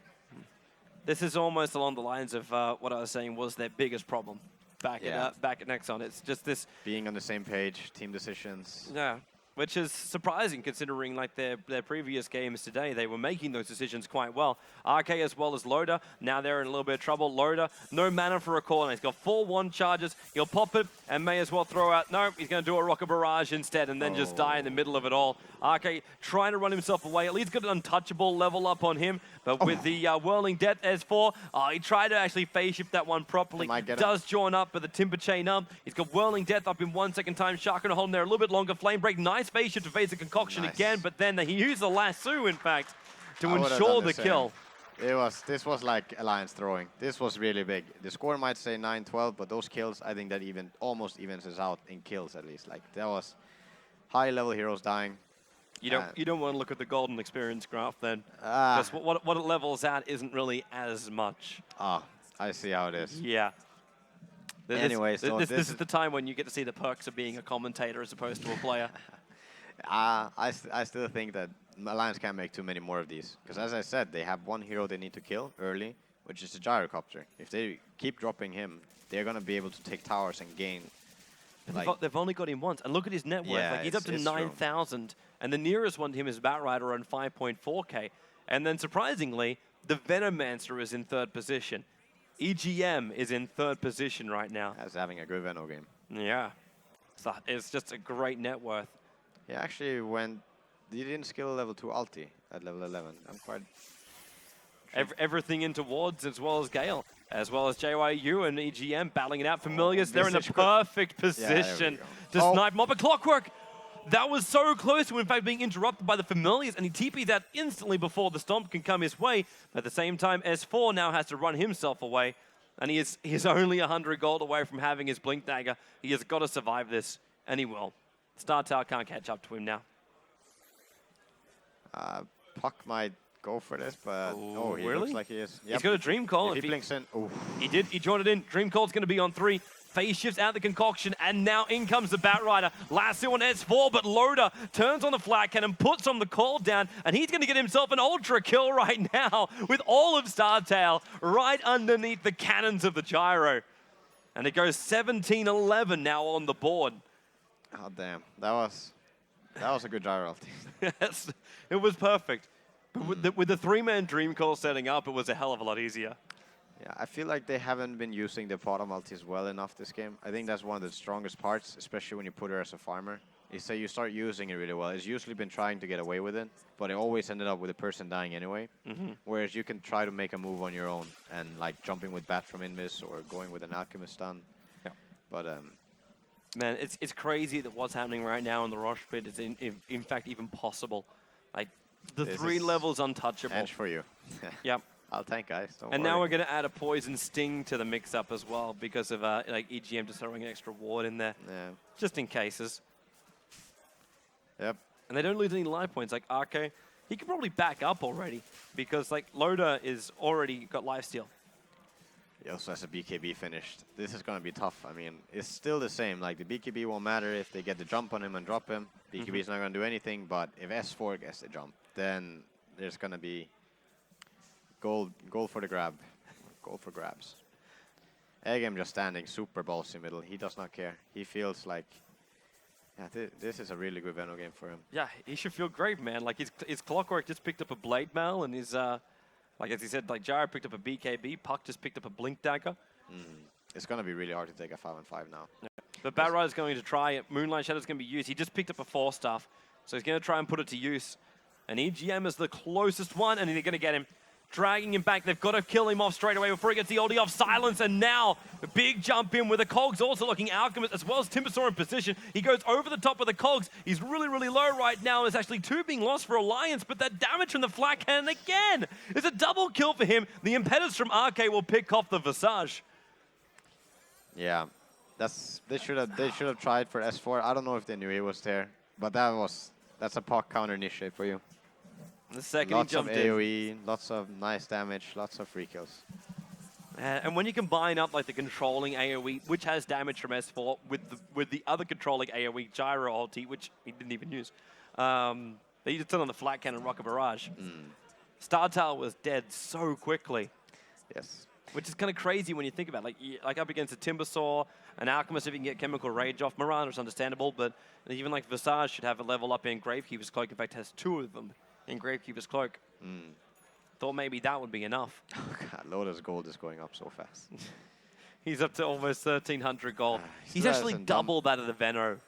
This is almost along the lines of what I was saying was their biggest problem back at Nexon. It's just this being on the same page, team decisions. Yeah, which is surprising considering like their previous games today. They were making those decisions quite well. RK as well as Loader. Now they're in a little bit of trouble. Loader, no mana for a corner. He's got 4-1 charges. He'll pop it and may as well throw out. No, he's going to do a Rocket Barrage instead and then just die in the middle of it all. RK trying to run himself away. At least got an untouchable level up on him. But with the Whirling Death S4, he tried to actually phase shift that one properly. Does join up with the Timber Chain up. He's got Whirling Death up in 1 second time. Shark gonna hold him there a little bit longer. Flame Break, nice phase shift to phase the Concoction again, but then he used the lasso, in fact, to ensure the kill. This was like Alliance throwing. This was really big. The score might say 9-12, but those kills, I think that almost evens us out in kills at least. Like, that was high-level heroes dying. You don't want to look at the golden experience graph then. Because what it levels at isn't really as much. Ah, I see how it is. Yeah. Anyway, this is the time when you get to see the perks of being a commentator as opposed to a player. I still think that Alliance can't make too many more of these. Because as I said, they have one hero they need to kill early, which is the Gyrocopter. If they keep dropping him, they're going to be able to take towers and gain. They've only got him once. And look at his net worth. Yeah, like, he's up to 9,000. And the nearest one to him is Batrider on 5.4k. And then surprisingly, the Venomancer is in 3rd position. EGM is in 3rd position right now. As having a good Veno game. Yeah. So it's just a great net worth. He actually he didn't skill level 2 ulti at level 11. I'm quite... Everything into wards as well as Gale, as well as JYU and EGM battling it out. Familiars, they're in the perfect position to snipe Mob. But Clockwork, that was so close to in fact being interrupted by the Familiars, and he TP'd that instantly before the Stomp can come his way. At the same time, S4 now has to run himself away. And he is only 100 gold away from having his Blink Dagger. He has got to survive this, and he will. StarTale can't catch up to him now. Puck might go for this, but oh, he really? looks like he is. Yep. He's got a Dream Call. If he blinks in, oof. He did. He joined it in. Dream Call's going to be on 3. Phase shifts out the concoction, and now in comes the Batrider. Lasso on S4, but Loader turns on the flat cannon, puts on the call down, and he's going to get himself an ultra kill right now with all of StarTale right underneath the cannons of the Gyro. And it goes 17-11 now on the board. Oh damn, that was a good gyro ulti. Yes, it was perfect. But with the 3-man Dream Call setting up, it was a hell of a lot easier. Yeah, I feel like they haven't been using the bottom ultis well enough this game. I think that's one of the strongest parts, especially when you put her as a farmer. Is that you start using it really well. It's usually been trying to get away with it, but it always ended up with a person dying anyway. Whereas you can try to make a move on your own and like jumping with Bat from Invis or going with an Alchemist stun. Yeah. But man, it's crazy that what's happening right now in the Rosh pit is in fact even possible. Like the This 3 is levels untouchable. Edge for you. Yep. I'll tank, guys. Don't And worry. now we're going to add a Poison Sting to the mix-up as well because of like EGM just throwing an extra ward in there, Yeah. just in cases. Yep. And they don't lose any life points. Like Arke, he could probably back up already because like Loader is already got lifesteal. He also has a BKB finished. This is going to be tough. I mean, it's still the same. Like, the BKB won't matter if they get the jump on him and drop him. BKB is not going to do anything, but if S4 gets the jump, then there's going to be gold for the grab. Gold for grabs. Egem just standing super ballsy middle. He does not care. He feels like, yeah, this is a really good Venom game for him. Yeah, he should feel great, man. Like his Clockwork just picked up a Blade Mail, and his like as he said, like Gyro picked up a BKB. Puck just picked up a Blink Dagger. It's going to be really hard to take a 5-on-5 now. Yeah. But Batrider's going to try it. Moonlight Shadow's going to be used. He just picked up a 4-staff, so he's going to try and put it to use. And EGM is the closest one, and they're going to get him. Dragging him back. They've got to kill him off straight away before he gets the oldie off. Silence, and now a big jump in with the Cogs also looking Alchemist as well as Timbersaw in position. He goes over the top of the Cogs. He's really, really low right now. There's actually 2 being lost for Alliance, but that damage from the flat cannon again is a double kill for him. The impetus from Arke will pick off the Visage. Yeah, they should have tried for S4. I don't know if they knew he was there, but that's a Puck counter niche for you. The second Lots he of jumped in. AoE, lots of nice damage, lots of free kills. And when you combine up like the controlling AoE, which has damage from S4, with the other controlling AoE, Gyro ulti, which he didn't even use, they just turn on the flat cannon Rocket Barrage. StarTale was dead so quickly. Yes. Which is kind of crazy when you think about it. Like up against a Timbersaw, an Alchemist, if you can get Chemical Rage off. Mirana's understandable, but even like Visage should have a level up in Gravekeeper's Cloak. In fact, has 2 of them in Gravekeeper's Cloak. Thought maybe that would be enough. God, Loda's gold is going up so fast. He's up to almost 1,300 gold. He He's still actually hasn't done- double that of the Venno.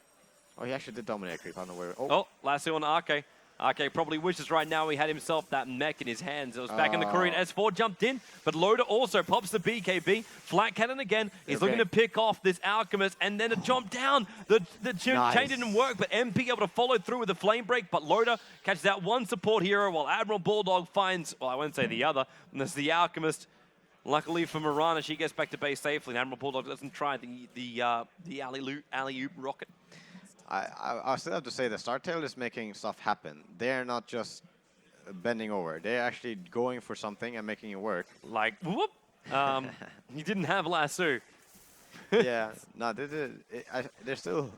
Oh, he actually did dominate creep. I don't know where. Oh, lasso on Arke. Arke probably wishes right now he had himself that mech in his hands. It was back in the Korean. S4 jumped in, but Loader also pops the BKB. Flat cannon again. He's looking to pick off this Alchemist, and then a jump down. The chain didn't work, but MP able to follow through with the flame break, but Loader catches out one support hero while Admiral Bulldog finds, well, I won't say the other, and that's the Alchemist. Luckily for Mirana, she gets back to base safely, and Admiral Bulldog doesn't try the alley-oop rocket. I still have to say that StarTale is making stuff happen. They're not just bending over. They're actually going for something and making it work. Like, whoop! He didn't have lasso. Yeah, no, they're still.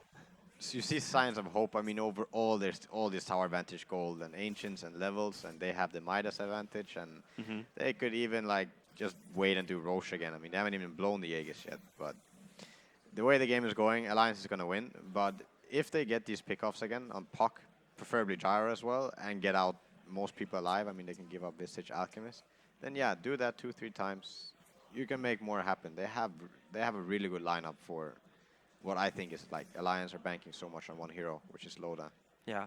You see signs of hope. I mean, overall, there's all this tower advantage gold and ancients and levels, and they have the Midas advantage, and they could even like just wait and do Roche again. I mean, they haven't even blown the Aegis yet, but the way the game is going, Alliance is going to win. But if they get these pickoffs again on Puck, preferably Gyro as well, and get out most people alive, I mean, they can give up Visage Alchemist, then yeah, do that 2-3 times. You can make more happen. They have a really good lineup for what I think is like Alliance are banking so much on one hero, which is Loda. Yeah.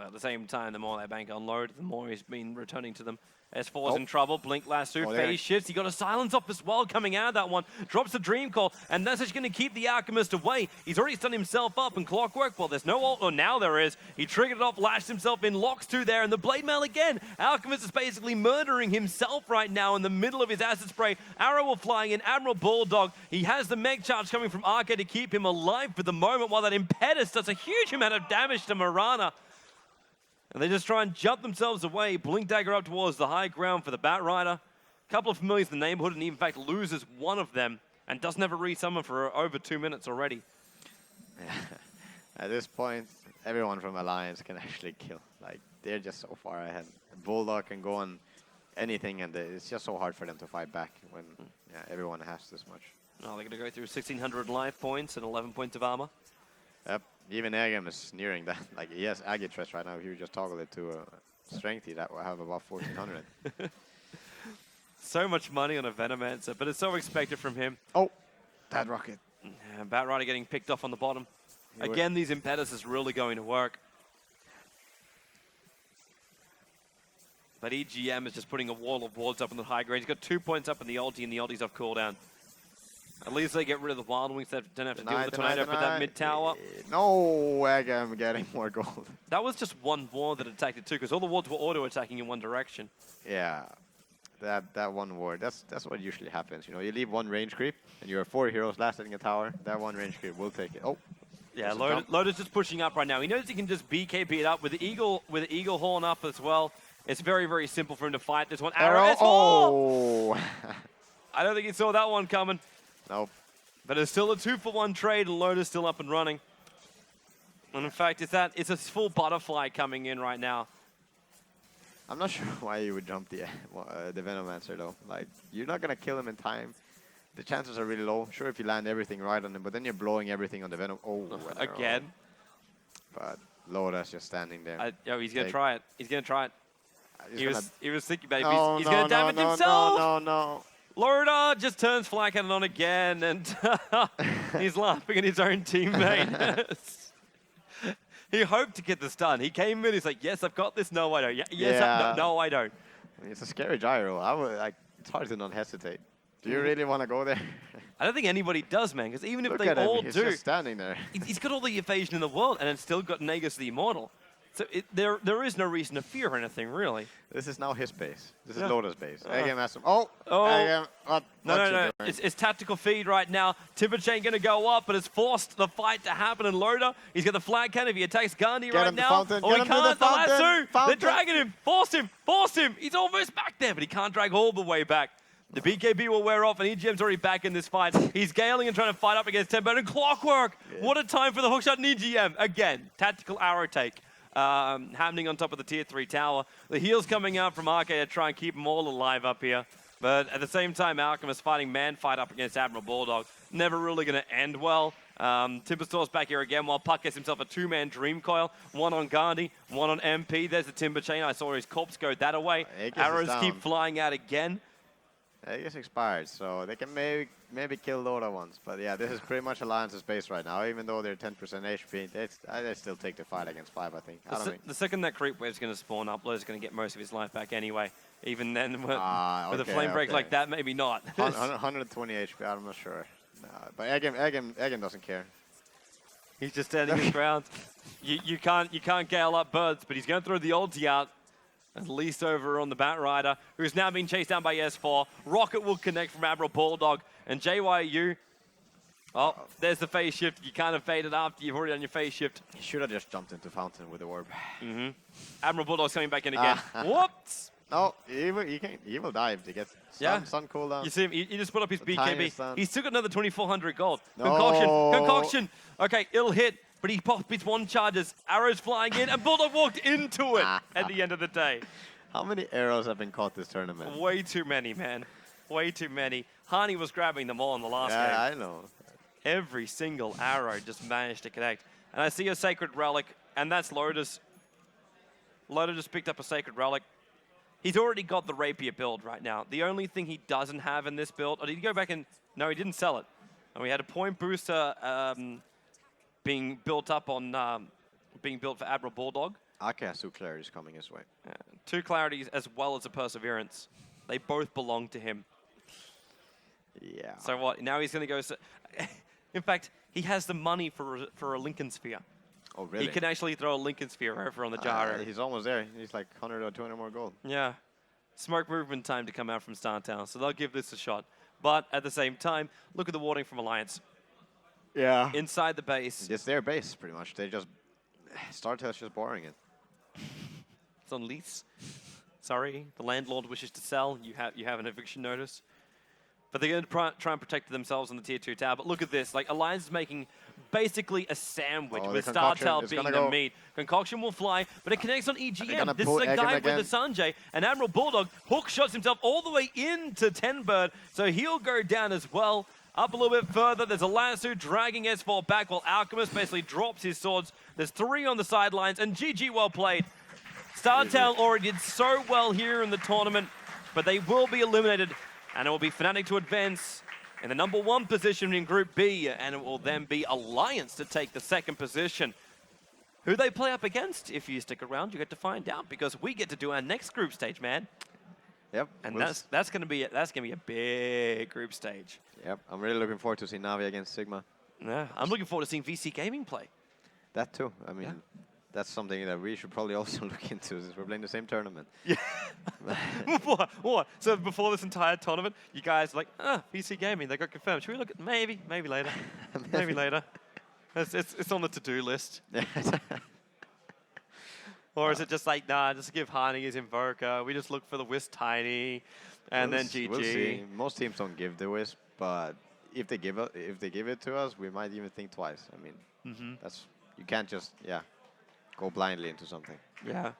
But at the same time, the more they bank on load, the more he's been returning to them. S4's in trouble. Blink lasso, phase shifts. He got a silence off as well coming out of that one. Drops the Dream Call, and that's just going to keep the Alchemist away. He's already stunned himself up, and Clockwork, well, there's no ult. Oh, now there is. He triggered it off, lashed himself in, locks 2 there, and the Blade Mail again. Alchemist is basically murdering himself right now in the middle of his acid spray. Arrow will flying in. Admiral Bulldog, he has the Meg Charge coming from Arcade to keep him alive for the moment, while that Impetus does a huge amount of damage to Mirana. And they just try and jump themselves away. Blink Dagger up towards the high ground for the Bat Rider. A couple of familiars in the neighborhood, and he in fact loses one of them and doesn't have a resummon for over 2 minutes already. At this point, everyone from Alliance can actually kill. Like, they're just so far ahead. Bulldog can go on anything, and it's just so hard for them to fight back when everyone has this much. Oh, they're going to go through 1,600 life points and 11 points of armor. Yep. Even Agam is nearing that. Like, he has Agitress right now. If you just toggle it to strength, he'd have about 1,400. So much money on a Venomancer, but it's so expected from him. Oh, that rocket. And Bat Rider getting picked off on the bottom. Again, these Impetus is really going to work. But EGM is just putting a wall of wards up on the high ground. He's got 2 points up in the ulti, and the ulti's off cooldown. At least they get rid of the Wild Wings. They don't have to deal with the Tornado for that mid tower. No, Agam getting more gold. That was just one ward that attacked it too, because all the wards were auto-attacking in one direction. Yeah, that one ward. That's what usually happens. You know, you leave one range creep, and you have 4 heroes last in a tower. That one range creep will take it. Oh. Yeah, Loda's just pushing up right now. He knows he can just BKB it up with the Eagle Horn up as well. It's very, very simple for him to fight this one. Arrow. Oh. I don't think he saw that one coming. Nope. But it's still a 2-for-1 trade, and Loda's still up and running. And in fact, it's a full butterfly coming in right now. I'm not sure why you would jump the Venomancer though. Like, you're not gonna kill him in time. The chances are really low. Sure, if you land everything right on him, but then you're blowing everything on the Venom. Oh, again. But Loda's just standing there. He's gonna try it. He's gonna try it. He was thinking about it. He's no, gonna damage himself. No. Loda just turns Fly Cannon on again, and he's laughing at his own teammate. He hoped to get this done. He came in, he's like, yes, I've got this. No, I don't. Yes, no, I don't. I mean, it's a scary gyro. It's hard to not hesitate. Do you really want to go there? I don't think anybody does, man, because even if Look they at him. all He's do, just standing there. He's got all the evasion in the world, and it's still got Nagus the Immortal. So there is no reason to fear anything, really. This is now his base. This is Loda's base. Agam has some. Agam, No. It's tactical feed right now. Timber Chain going to go up, but it's forced the fight to happen in Loda. He's got the flag cannon if he attacks Gandhi right now. Fountain. Oh, he can't. The lasso. Fountain. They're dragging him. Force him. He's almost back there, but he can't drag all the way back. The BKB will wear off, and EGM's already back in this fight. He's scaling and trying to fight up against Tempo. And Clockwork. Yeah. What a time for the hookshot in EGM. Again, tactical arrow take. Happening on top of the tier 3 tower. The heals coming out from Arcade to try and keep them all alive up here. But at the same time, Alchemist fighting man fight up against Admiral Bulldog. Never really going to end well. Timberstor's back here again while Puck gets himself a 2-man Dream Coil. One on Gandhi, one on MP. There's the Timber Chain. I saw his corpse go that away. Arrows keep flying out again. Aegis expired, so they can maybe kill Loda once. But yeah, this is pretty much Alliance's base right now. Even though they're 10% HP, they still take the fight against 5, I think. The second that creep wave's going to spawn up, Loda's going to get most of his life back anyway. Even then, with a flame break like that, maybe not. 120 HP, I'm not sure. But Agam doesn't care. He's just standing his ground. You can't gale up birds, but he's going to throw the ulti out. At least over on the Bat Rider, who's now being chased down by S4. Rocket will connect from Admiral Bulldog. And JYU, oh, there's the phase shift. You kind of faded after you've already done your phase shift. He should have just jumped into Fountain with the orb. Admiral Bulldog's coming back in again. Whoops! No, he will dive to get sun cooldown. You see him, he just put up his BKB. He's still got another 2,400 gold. No. Concoction. Okay, it'll hit. But he popped his one charges, arrows flying in, and Bulldog walked into it at the end of the day. How many arrows have been caught this tournament? Way too many, man. Way too many. Hani was grabbing them all in the last game. Yeah, I know. Every single arrow just managed to connect. And I see a Sacred Relic, and that's Loda's. Loda just picked up a Sacred Relic. He's already got the Rapier build right now. The only thing he doesn't have in this build, did he go back and, no, he didn't sell it. And we had a point booster being built up on, being built for Admiral Bulldog. Ake has 2 clarities coming his way. 2 clarities as well as a perseverance. They both belong to him. Yeah. So what? Now he's going to go. In fact, he has the money for a Lincoln Sphere. Oh, really? He can actually throw a Lincoln Sphere over on the gyro. He's almost there. He's like 100 or 200 more gold. Yeah. Smoke movement time to come out from StarTale, so they'll give this a shot. But at the same time, look at the warding from Alliance. Yeah. Inside the base. It's their base, pretty much. They just... StarTale's just boring it. It's on lease. Sorry, the landlord wishes to sell. You have an eviction notice. But they're going to try and protect themselves on the tier 2 tower. But look at this. Like, Alliance is making basically a sandwich with StarTale being the meat. Concoction will fly, but it connects on EGM. This is a dive with the Sanjay. And Admiral Bulldog hook shots himself all the way into 10-Bird. So he'll go down as well. Up a little bit further, there's a Lasso dragging S4 back while Alchemist basically drops his swords. There's 3 on the sidelines, and GG well played. StarTale already did so well here in the tournament, but they will be eliminated. And it will be Fnatic to advance in the #1 position in Group B, and it will then be Alliance to take the 2nd position. Who they play up against, if you stick around, you get to find out, because we get to do our next group stage, man. Yep. And that's gonna be a big group stage. Yep. I'm really looking forward to see Navi against Sigma. Yeah, I'm looking forward to seeing VC Gaming play. That too. I mean, that's something that we should probably also look into, since we're playing the same tournament. Yeah. What? So before this entire tournament, you guys are like, VC Gaming, they got confirmed. Should we look at maybe later, maybe later. It's on the to-do list. Or is it just like, nah, just give Hani his Invoker. We just look for the Wisp Tiny, and then GG. We'll see. Most teams don't give the Wisp, but if they give it to us, we might even think twice. I mean, you can't just go blindly into something. Yeah.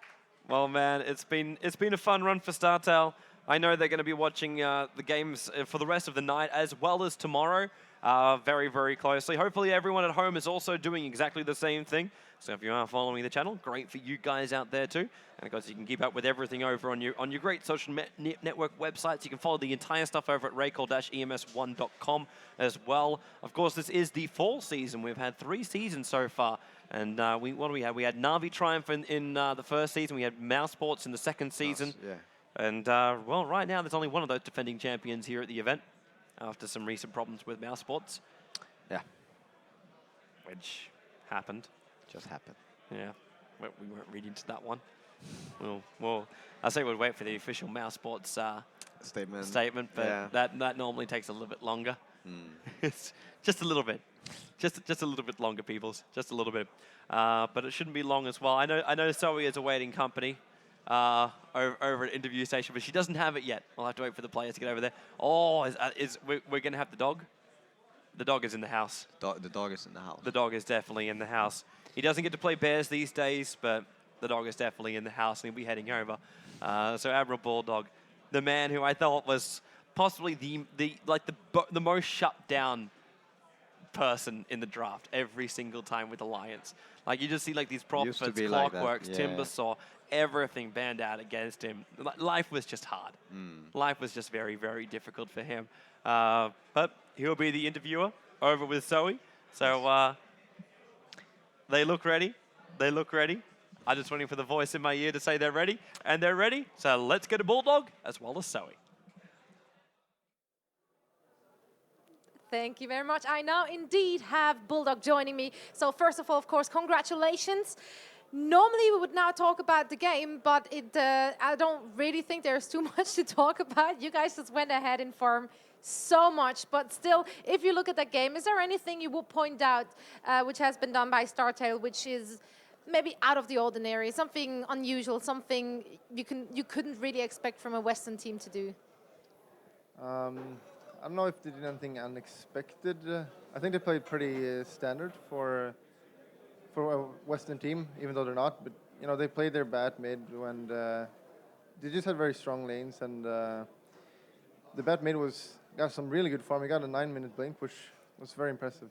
Well, man, it's been a fun run for StarTale. I know they're going to be watching the games for the rest of the night as well as tomorrow very, very closely. Hopefully everyone at home is also doing exactly the same thing. So if you are following the channel, great for you guys out there too. And of course, you can keep up with everything over on your great social network websites. You can follow the entire stuff over at RaidCall-EMS1.com as well. Of course, this is the fall season. We've had 3 seasons so far. And what do we have? We had Na'Vi Triumph in the first season. We had Mouse Sports in the 2nd season. Yeah. And, well, right now there's only one of those defending champions here at the event after some recent problems with Mouse Sports. Yeah. Which happened. Just happened. Yeah. We weren't reading into that one. Well, I say we'd wait for the official Mouse Sports statement, but that normally takes a little bit longer. It's just a little bit. Just a little bit longer, peoples. Just a little bit. But it shouldn't be long as well. I know Zoe is awaiting company over at interview station, but she doesn't have it yet. I'll have to wait for the players to get over there. Oh, we're going to have the dog? The dog is in the house. The dog is in the house. The dog is definitely in the house. He doesn't get to play bears these days, but the dog is definitely in the house, and he'll be heading over. So Admiral Bulldog, the man who I thought was possibly the most shut down person in the draft every single time with Alliance. Like, you just see like these prophets, Clockworks, like Timbersaw, everything banned out against him. Life was just hard. Life was just very, very difficult for him. But he'll be the interviewer over with Zoe. So they look ready. They look ready. I'm just waiting for the voice in my ear to say they're ready. And they're ready. So let's get a Bulldog as well as Zoe. Thank you very much. I now indeed have Bulldog joining me. So first of all, of course, congratulations. Normally we would now talk about the game, but I don't really think there's too much to talk about. You guys just went ahead in form so much, but still, if you look at that game, is there anything you would point out which has been done by StarTale, which is maybe out of the ordinary, something unusual, something you couldn't really expect from a Western team to do? I don't know if they did anything unexpected. I think they played pretty standard for a Western team, even though they're not. But you know, they played their bat mid, and they just had very strong lanes. And the bat mid got some really good farm. He got a 9-minute blink, which was very impressive.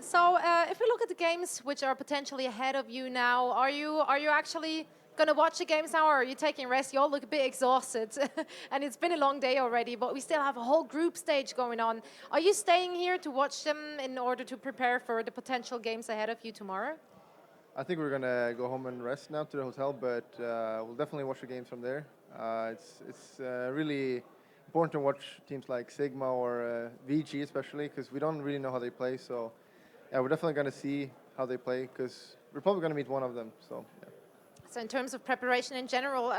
So if we look at the games which are potentially ahead of you now, are you actually going to watch the games now, or are you taking rest? You all look a bit exhausted, and it's been a long day already, but we still have a whole group stage going on. Are you staying here to watch them in order to prepare for the potential games ahead of you tomorrow? I think we're gonna go home and rest now to the hotel, but we'll definitely watch the games from there. It's really important to watch teams like Sigma or VG especially, because we don't really know how they play. So yeah, we're definitely gonna see how they play, because we're probably gonna meet one of them. So yeah. So in terms of preparation in general,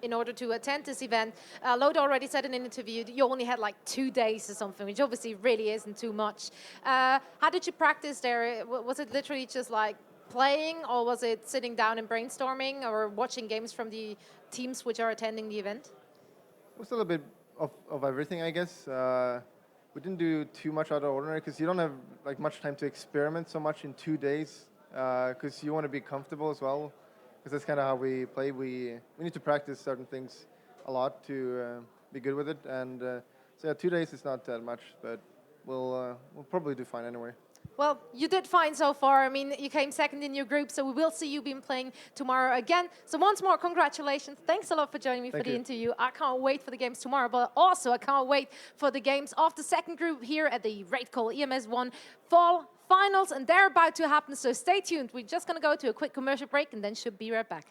in order to attend this event, Loda already said in an interview that you only had like 2 days or something, which obviously really isn't too much. How did you practice there? Was it literally just like playing, or was it sitting down and brainstorming, or watching games from the teams which are attending the event? It was a little bit of everything, I guess. We didn't do too much out of ordinary, because you don't have like much time to experiment so much in 2 days, because you want to be comfortable as well, because that's kind of how we play. We need to practice certain things a lot to be good with it, and so yeah, 2 days is not that much, but we'll probably do fine anyway. Well, you did fine so far. I mean, you came second in your group, so we will see you being playing tomorrow again. So once more, congratulations. Thanks a lot for joining me for the interview. I can't wait for the games tomorrow, but also I can't wait for the games of the second group here at the RaidCall EMS 1 Fall Finals, and they're about to happen, so stay tuned. We're just going to go to a quick commercial break and then should be right back.